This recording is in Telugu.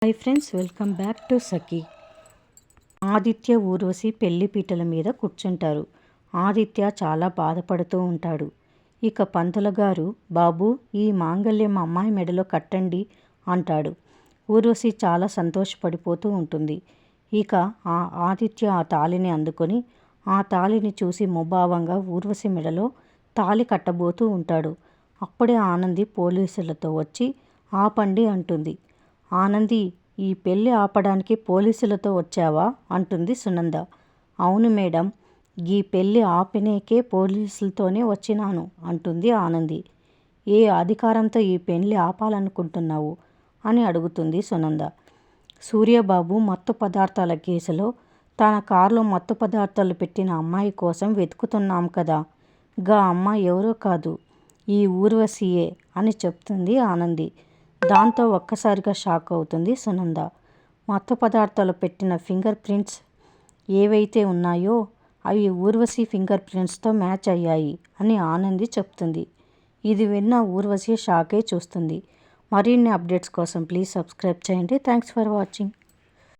Hi friends, welcome back to Sakhi. Aditya Urvashi పెళ్లి పీటల మీద కూర్చుంటారు. ఆదిత్య చాలా బాధపడుతూ ఉంటాడు. ఇక పంతులు గారు, బాబు ఈ మాంగళ్యం అమ్మాయి మెడలో కట్టండి అంటాడు. ఊర్వశి చాలా సంతోషపడిపోతూ ఉంటుంది. ఇక ఆదిత్య ఆ తాళిని అందుకొని ఆ తాళిని చూసి ముభావంగా ఊర్వశి మెడలో తాళి కట్టబోతూ ఉంటాడు. అప్పుడే ఆనంది పోలీసులతో వచ్చి ఆపండి అంటుంది. ఆనంది, ఈ పెళ్ళి ఆపడానికి పోలీసులతో వచ్చావా అంటుంది సునంద. అవును మేడం, ఈ పెళ్ళి ఆపినేకే పోలీసులతోనే వచ్చినాను అంటుంది ఆనంది. ఏ అధికారంతో ఈ పెళ్ళి ఆపాలనుకుంటున్నావు అని అడుగుతుంది సునంద. సూర్యబాబు మత్తు పదార్థాల కేసులో తన కారులో మత్తు పదార్థాలు పెట్టిన అమ్మాయి కోసం వెతుకుతున్నాం కదా, గా అమ్మాయి ఎవరో కాదు, ఈ ఊర్వశియే అని చెప్తుంది ఆనంది. దాంతో ఒక్కసారిగా షాక్ అవుతుంది సునంద. మత్తు పదార్థాలు పెట్టిన ఫింగర్ ప్రింట్స్ ఏవైతే ఉన్నాయో అవి ఊర్వశి ఫింగర్ ప్రింట్స్తో మ్యాచ్ అయ్యాయి అని ఆనంది చెప్తుంది. ఇది విన్న ఊర్వశి షాకే చూస్తుంది. మరిన్ని అప్డేట్స్ కోసం ప్లీజ్ సబ్స్క్రైబ్ చేయండి. Thanks for watching.